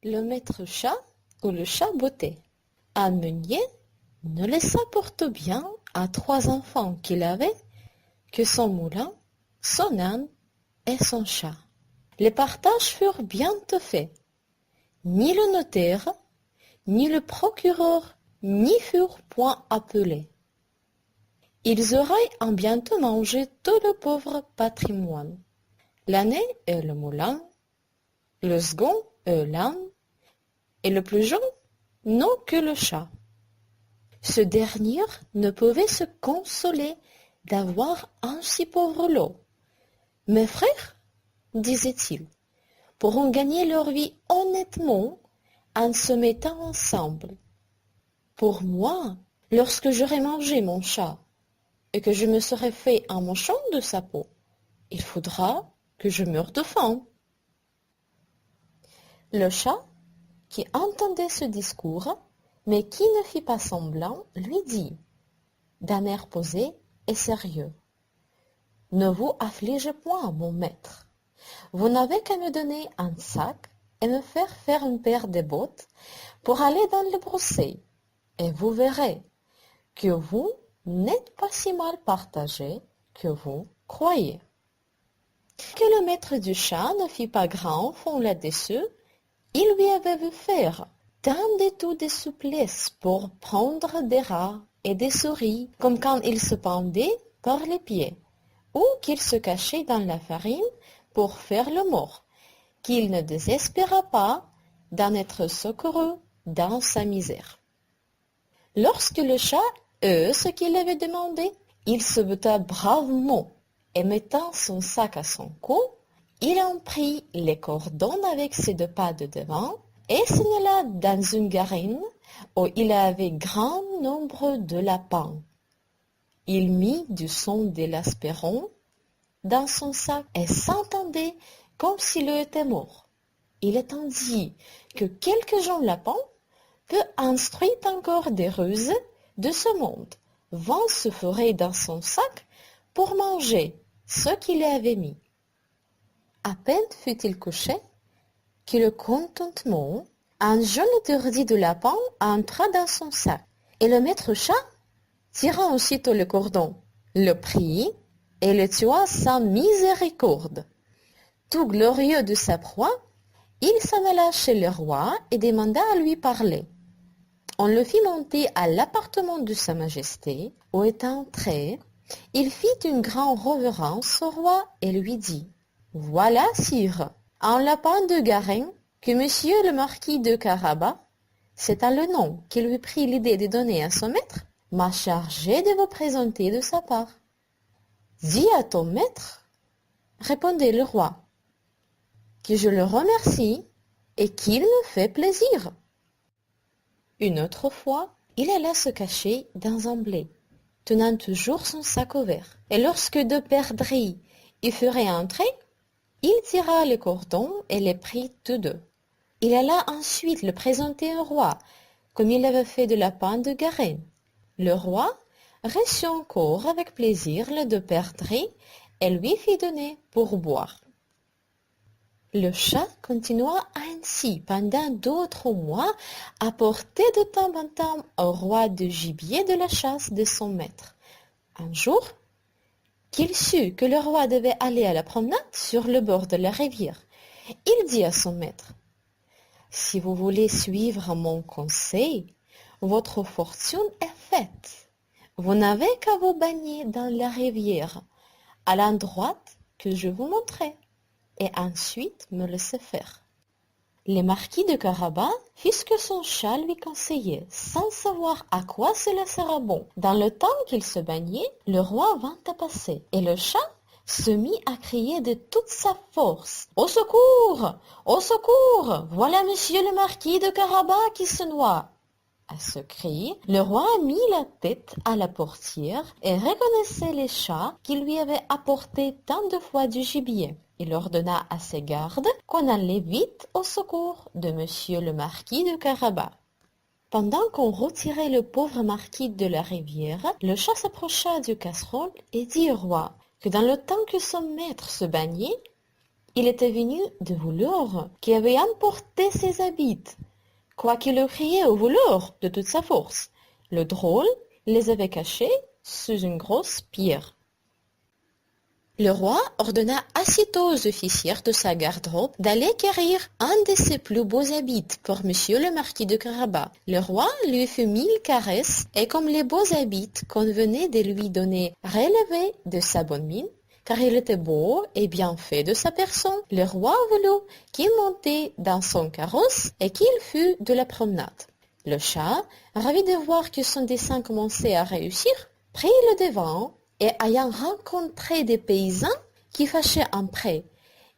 Le maître chat ou le chat botté. Un meunier ne laissa porte bien à 3 enfants qu'il avait que son moulin, son âne et son chat. Les partages furent bientôt faits. Ni le notaire, ni le procureur n'y furent point appelés. Ils auraient en bientôt mangé tout le pauvre patrimoine. L'âne et le moulin, le second et l'âne, et le plus jeune non que le chat. Ce dernier ne pouvait se consoler d'avoir un si pauvre lot. Mes frères, disait-il, pourront gagner leur vie honnêtement en se mettant ensemble. Pour moi, lorsque j'aurai mangé mon chat et que je me serai fait un manchon de sa peau, il faudra que je meure de faim. Le chat, qui entendait ce discours, mais qui ne fit pas semblant, lui dit, d'un air posé et sérieux, « Ne vous affligez point, mon maître. Vous n'avez qu'à me donner un sac et me faire une paire de bottes pour aller dans le broussailles, et vous verrez que vous n'êtes pas si mal partagé que vous croyez. » Que le maître du chat ne fit pas grand fond là-dessus, il lui avait vu faire tant d'études de souplesse pour prendre des rats et des souris, comme quand il se pendait par les pieds, ou qu'il se cachait dans la farine pour faire le mort, qu'il ne désespéra pas d'en être secouru dans sa misère. Lorsque le chat eut ce qu'il avait demandé, il se butta bravement et mettant son sac à son cou, il en prit les cordons avec ses 2 pas de devant et s'en alla dans une garenne où il avait grand nombre de lapins. Il mit du son de l'asperon dans son sac et s'entendait comme s'il était mort. Il attendit que quelques jeunes lapins, peu instruits encore des ruses de ce monde, vinrent se fourrer dans son sac pour manger ce qu'il avait mis. À peine fut-il couché que le contentement, un jeune étourdi de lapin entra dans son sac, et le maître chat tira aussitôt le cordon, le prit et le tua sans miséricorde. Tout glorieux de sa proie, il s'en alla chez le roi et demanda à lui parler. On le fit monter à l'appartement de sa majesté, où étant entré, il fit une grande révérence au roi et lui dit « Voilà, sire, un lapin de Garenne que monsieur le marquis de Carabas, c'est à le nom qu'il lui prit l'idée de donner à son maître, m'a chargé de vous présenter de sa part. »« Dis à ton maître, répondait le roi, que je le remercie et qu'il me fait plaisir. » Une autre fois, il alla se cacher dans un blé, tenant toujours son sac ouvert. Et lorsque 2 perdrix y furent entrés, il tira le cordon et les prit tous 2. Il alla ensuite le présenter au roi, comme il avait fait de lapin de Garenne. Le roi reçut encore avec plaisir les 2 perdrix et lui fit donner pour boire. Le chat continua ainsi pendant d'autres mois à porter de temps en temps au roi du gibier de la chasse de son maître. Un jour, qu'il sut que le roi devait aller à la promenade sur le bord de la rivière, il dit à son maître, « Si vous voulez suivre mon conseil, votre fortune est faite. Vous n'avez qu'à vous baigner dans la rivière, à l'endroit que je vous montrerai, et ensuite me laisser faire. » Le marquis de Carabas fit ce que son chat lui conseillait, sans savoir à quoi cela sera bon. Dans le temps qu'il se baignait, le roi vint à passer, et le chat se mit à crier de toute sa force. « Au secours! Au secours! Voilà monsieur le marquis de Carabas qui se noie !» À ce cri, le roi mit la tête à la portière et reconnaissait les chats qui lui avaient apporté tant de fois du gibier. Il ordonna à ses gardes qu'on allait vite au secours de monsieur le marquis de Carabas. Pendant qu'on retirait le pauvre marquis de la rivière, le chat s'approcha du casserole et dit au roi que dans le temps que son maître se baignait, Il était venu de voleurs qui avaient emporté ses habits. Quoiqu'il eût crié au voleur de toute sa force, le drôle les avait cachés sous une grosse pierre. Le roi ordonna aussitôt aux officiers de sa garde-robe d'aller quérir un de ses plus beaux habits pour monsieur le marquis de Carabas. Le roi lui fit 1000 caresses et comme les beaux habits convenaient de lui donner relevé de sa bonne mine, car il était beau et bien fait de sa personne, le roi voulut qu'il montait dans son carrosse et qu'il fût de la promenade. Le chat, ravi de voir que son dessein commençait à réussir, prit le devant et ayant rencontré des paysans qui fâchaient un pré,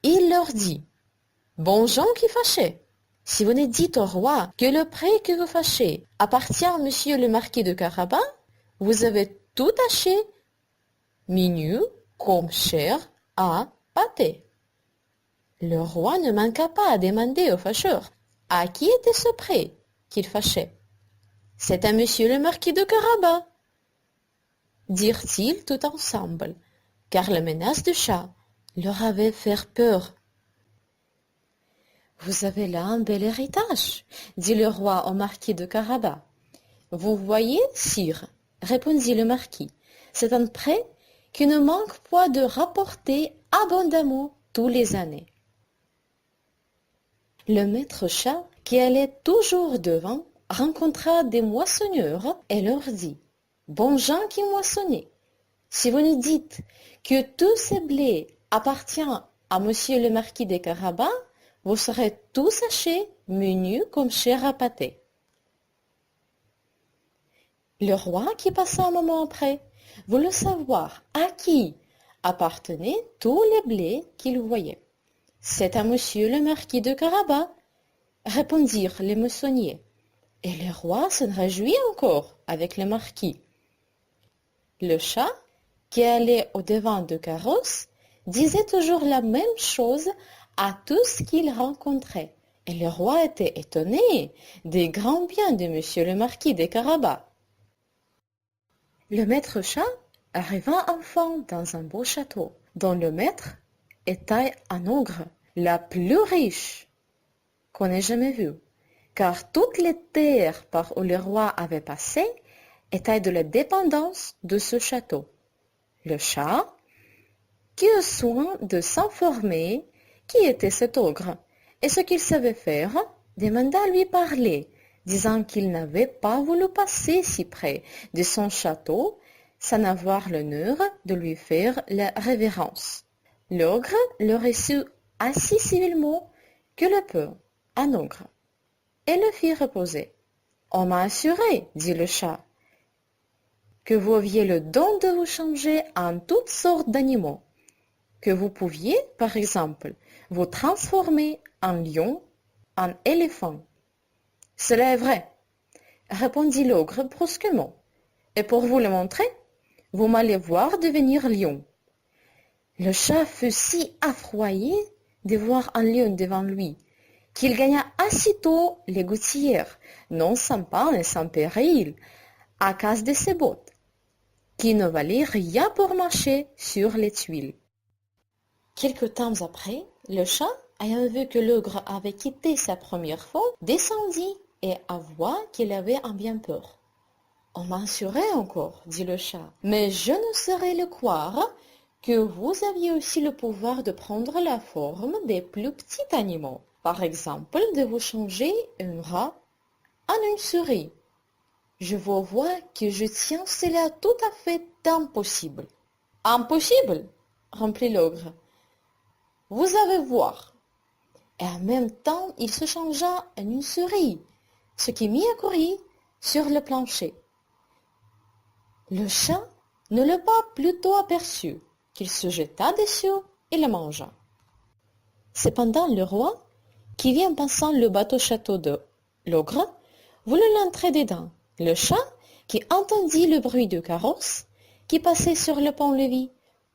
il leur dit « Bons gens qui fâchez, si vous ne dites au roi que le pré que vous fâchez appartient à monsieur le marquis de Carabas, vous avez tout taché, menu comme chair à pâté. » Le roi ne manqua pas à demander au fâcheur à qui était ce pré qu'il fâchait. « C'est à monsieur le marquis de Carabas, dirent-ils tout ensemble, car la menace du chat leur avait fait peur. « Vous avez là un bel héritage, dit le roi au marquis de Carabas. « Vous voyez, sire, répondit le marquis, c'est un prêt qui ne manque point de rapporter abondamment tous les années. » Le maître chat, qui allait toujours devant, rencontra des moissonneurs et leur dit « Bons gens qui moissonnez, si vous nous dites que tout ce blé appartient à monsieur le marquis de Carabas, vous serez tous sachés, menus comme chair à pâté. » Le roi, qui passa un moment après, voulut savoir à qui appartenaient tous les blés qu'il voyait. « C'est à monsieur le marquis de Carabas, répondirent les moissonniers. Et le roi se réjouit encore avec le marquis. Le chat, qui allait au-devant du carrosse, disait toujours la même chose à tout ce qu'il rencontrait. Et le roi était étonné des grands biens de monsieur le marquis de Carabas. Le maître chat arriva enfin dans un beau château, dont le maître était un ogre, la plus riche qu'on ait jamais vue, car toutes les terres par où le roi avait passé étaient de la dépendance de ce château. Le chat, qui eut soin de s'informer qui était cet ogre et ce qu'il savait faire, demanda à lui parler, disant qu'il n'avait pas voulu passer si près de son château sans avoir l'honneur de lui faire la révérence. L'ogre le reçut assez civilement que le peut, un ogre, et le fit reposer. « On m'a assuré, dit le chat, que vous aviez le don de vous changer en toutes sortes d'animaux, que vous pouviez, par exemple, vous transformer en lion, en éléphant. »« Cela est vrai, répondit l'ogre brusquement, et pour vous le montrer, vous m'allez voir devenir lion. » Le chat fut si effrayé de voir un lion devant lui, qu'il gagna aussitôt les gouttières, non sans peine et sans péril, à cause de ses bottes, qui ne valaient rien pour marcher sur les tuiles. Quelque temps après, le chat, ayant vu que l'ogre avait quitté sa première fois, descendit et avoua qu'il avait un bien peur. « On m'assurait encore, dit le chat, mais je ne saurais le croire que vous aviez aussi le pouvoir de prendre la forme des plus petits animaux. Par exemple, de vous changer un rat en une souris. Je vous vois que je tiens cela tout à fait impossible. »« Impossible !» remplit l'ogre. « Vous allez voir. » Et en même temps, il se changea en une souris, ce qui mit à courir sur le plancher. Le chat ne l'a pas plutôt aperçu qu'il se jeta dessus et le mangea. Cependant, le roi, qui vit en passant le bateau-château de l'ogre, voulut l'entrer dedans. Le chat, qui entendit le bruit du carrosse, qui passait sur le pont-levis,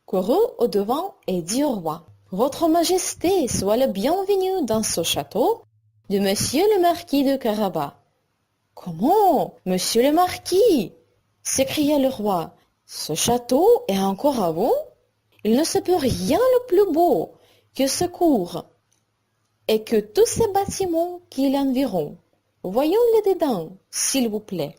courut au-devant et dit au roi, « Votre Majesté soit le bienvenu dans ce château de monsieur le marquis de Carabas. »« Comment, monsieur le marquis ?» s'écria le roi. « Ce château est encore à vous ? Il ne se peut rien le plus beau que ce cours et que tous ces bâtiments qui l'environnent. Voyons-les dedans, s'il vous plaît.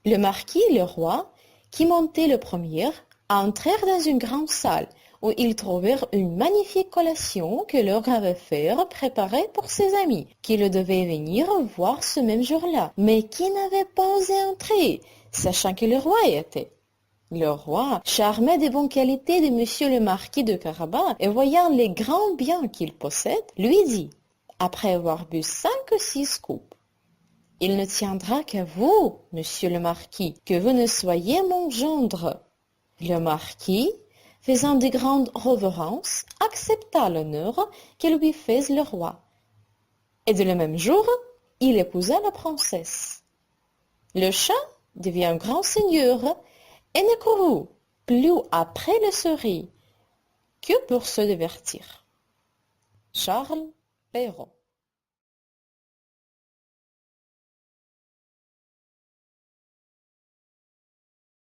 Le marquis et le roi, qui montaient le premier, entrèrent dans une grande salle où ils trouvèrent une magnifique collation que leur avait fait préparer pour ses amis, qui le devaient venir voir ce même jour-là, mais qui n'avaient pas osé entrer, sachant que le roi y était. Le roi, charmé des bonnes qualités de monsieur le marquis de Carabas et voyant les grands biens qu'il possède, lui dit, après avoir bu 5 ou 6 coupes, « Il ne tiendra qu'à vous, monsieur le marquis, que vous ne soyez mon gendre. » Le marquis, faisant de grandes révérences, accepta l'honneur que lui faisait le roi. Et de le même jour, il épousa la princesse. Le chat devient grand seigneur et ne courut plus après les souris que pour se divertir. Charles Perrault.